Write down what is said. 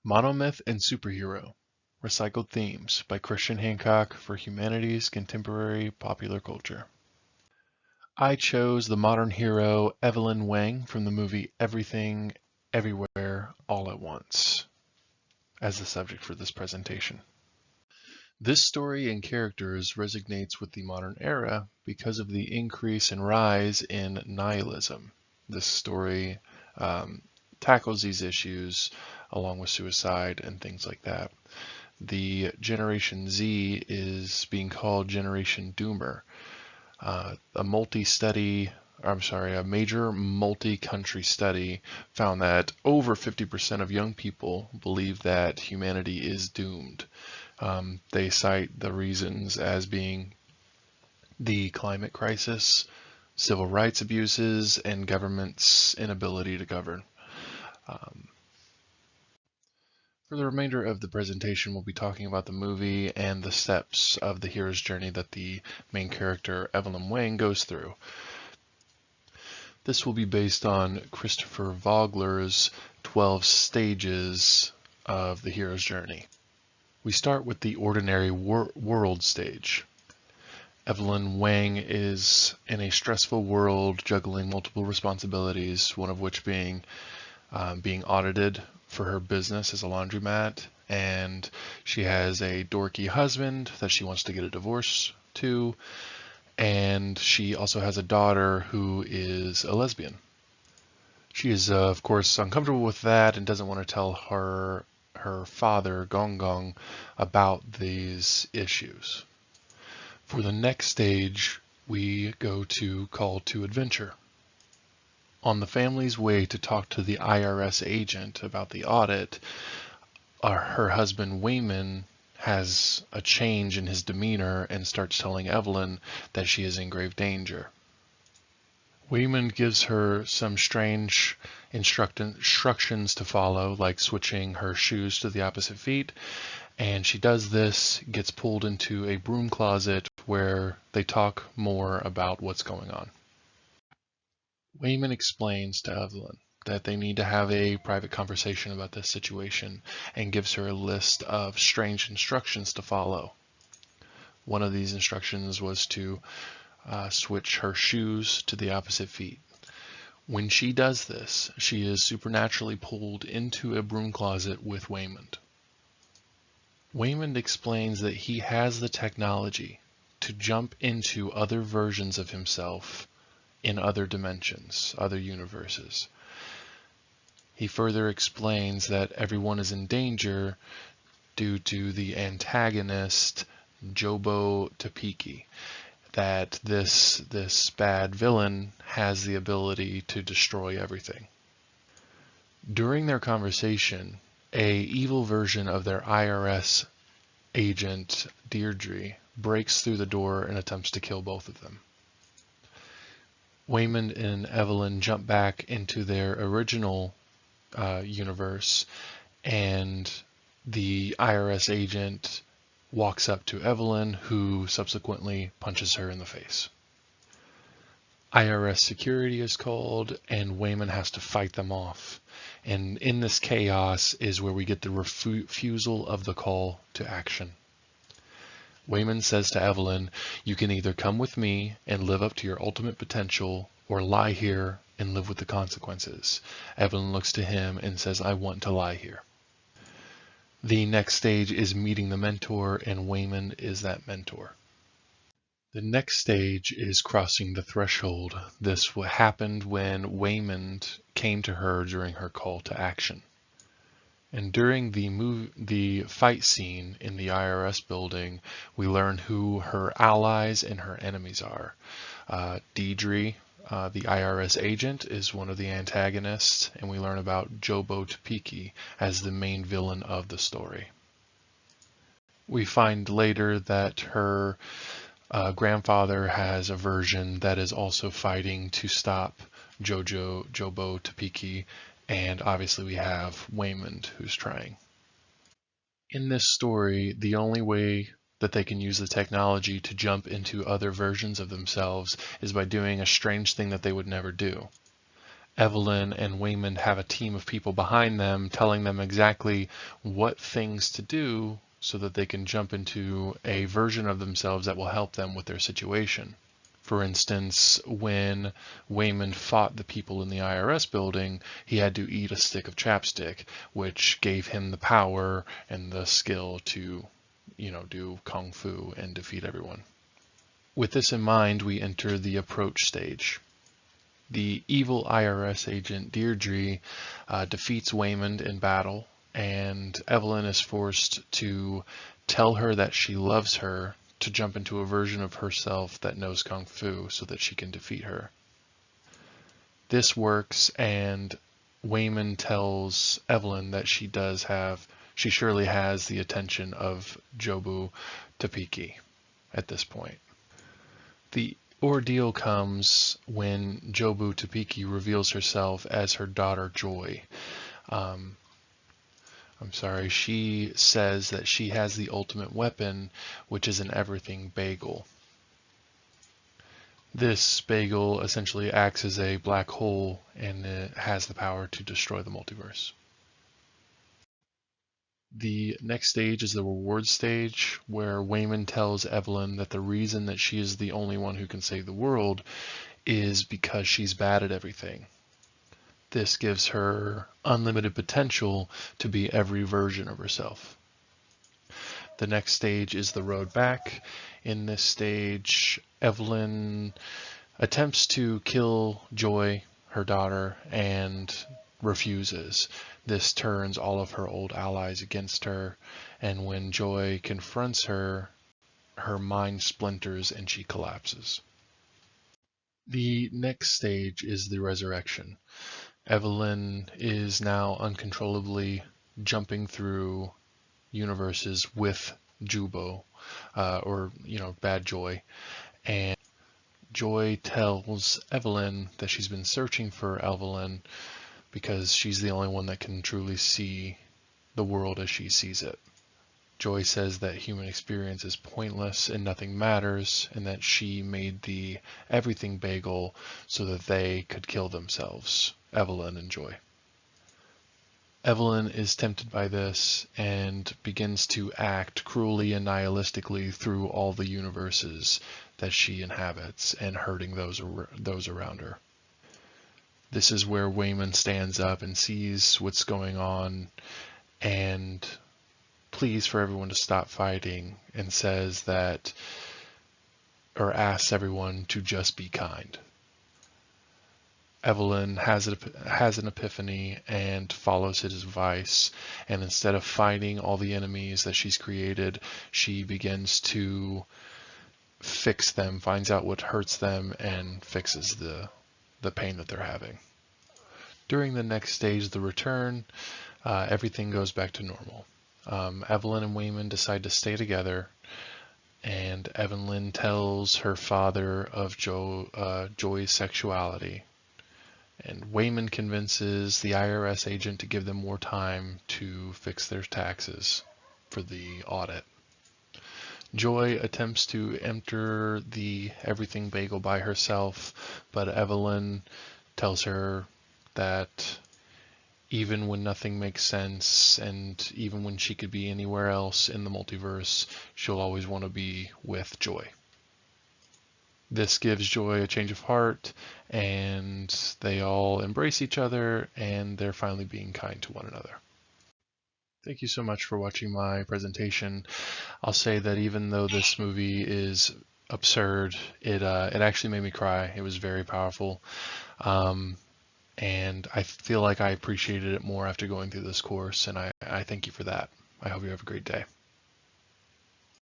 Monomyth and Superhero: Recycled Themes by Christian Hancock for Humanity's Contemporary Popular Culture. I chose the modern hero Evelyn Wang from the movie Everything, Everywhere, All at Once as the subject for this presentation. This story and characters resonates with the modern era because of the increase and rise in nihilism. This story tackles these issues along with suicide and things like that. The Generation Z is being called Generation Doomer. A major multi-country study found that over 50% of young people believe that humanity is doomed. They cite the reasons as being the climate crisis, civil rights abuses, and government's inability to govern. For the remainder of the presentation, we'll be talking about the movie and the steps of the hero's journey that the main character, Evelyn Wang, goes through. This will be based on Christopher Vogler's 12 stages of the hero's journey. We start with the ordinary world stage. Evelyn Wang is in a stressful world, juggling multiple responsibilities, one of which being audited for her business as a laundromat, and she has a dorky husband that she wants to get a divorce to, and she also has a daughter who is a lesbian. She is, of course, uncomfortable with that and doesn't want to tell her father, Gong Gong, about these issues. For the next stage, we go to Call to Adventure. On the family's way to talk to the IRS agent about the audit, her husband Wayman has a change in his demeanor and starts telling Evelyn that she is in grave danger. Wayman gives her some strange instructions to follow, like switching her shoes to the opposite feet, and she does this, gets pulled into a broom closet where they talk more about what's going on. Wayman explains to Evelyn that they need to have a private conversation about this situation and gives her a list of strange instructions to follow. One of these instructions was to switch her shoes to the opposite feet. When she does this, she is supernaturally pulled into a broom closet with Waymond. Waymond explains that he has the technology to jump into other versions of himself in other dimensions, other universes. He further explains that everyone is in danger due to the antagonist Jobo Topeki, that this bad villain has the ability to destroy everything. During their conversation, a evil version of their IRS agent, Deirdre, breaks through the door and attempts to kill both of them. Waymond and Evelyn jump back into their original universe, and the IRS agent walks up to Evelyn, who subsequently punches her in the face. IRS security is called, and Waymond has to fight them off. And in this chaos is where we get the refusal of the call to action. Waymond says to Evelyn, "You can either come with me and live up to your ultimate potential, or lie here and live with the consequences." Evelyn looks to him and says, "I want to lie here." The next stage is meeting the mentor, and Waymond is that mentor. The next stage is crossing the threshold. This happened when Waymond came to her during her call to action. And during the fight scene in the IRS building, we learn who her allies and her enemies are. Deirdre, the IRS agent, is one of the antagonists, and we learn about Jobo Topeki as the main villain of the story. We find later that her grandfather has a version that is also fighting to stop Jobo Topeki, and obviously we have Waymond who's trying. In this story, the only way that they can use the technology to jump into other versions of themselves is by doing a strange thing that they would never do. Evelyn and Waymond have a team of people behind them telling them exactly what things to do so that they can jump into a version of themselves that will help them with their situation. For instance, when Waymond fought the people in the IRS building, he had to eat a stick of chapstick, which gave him the power and the skill to, do kung fu and defeat everyone. With this in mind, we enter the approach stage. The evil IRS agent Deirdre defeats Waymond in battle, and Evelyn is forced to tell her that she loves her to jump into a version of herself that knows Kung Fu so that she can defeat her. This works, and Waymond tells Evelyn that she surely has the attention of Jobu Topeki at this point. The ordeal comes when Jobu Topeki reveals herself as her daughter Joy. She says that she has the ultimate weapon, which is an everything bagel. This bagel essentially acts as a black hole, and it has the power to destroy the multiverse. The next stage is the reward stage, where Waymond tells Evelyn that the reason that she is the only one who can save the world is because she's bad at everything. This gives her unlimited potential to be every version of herself. The next stage is the road back. In this stage, Evelyn attempts to kill Joy, her daughter, and refuses. This turns all of her old allies against her, and when Joy confronts her, her mind splinters and she collapses. The next stage is the resurrection. Evelyn is now uncontrollably jumping through universes with Jubo, Bad Joy, and Joy tells Evelyn that she's been searching for Evelyn because she's the only one that can truly see the world as she sees it. Joy says that human experience is pointless and nothing matters, and that she made the everything bagel so that they could kill themselves, Evelyn and Joy. Evelyn is tempted by this and begins to act cruelly and nihilistically through all the universes that she inhabits and hurting those around her. This is where Waymond stands up and sees what's going on and pleads for everyone to stop fighting and asks everyone to just be kind. Evelyn has an epiphany and follows his advice, and instead of fighting all the enemies that she's created, she begins to fix them, finds out what hurts them, and fixes the pain that they're having. During the next stage, the return, everything goes back to normal. Evelyn and Waymond decide to stay together, and Evelyn tells her father of Joy's sexuality. And Waymond convinces the IRS agent to give them more time to fix their taxes for the audit. Joy attempts to enter the everything bagel by herself, but Evelyn tells her that even when nothing makes sense, and even when she could be anywhere else in the multiverse, she'll always want to be with Joy. This gives Joy a change of heart, and they all embrace each other, and they're finally being kind to one another. Thank you so much for watching my presentation. I'll say that even though this movie is absurd, it actually made me cry. It was very powerful. And I feel like I appreciated it more after going through this course, and I thank you for that. I hope you have a great day.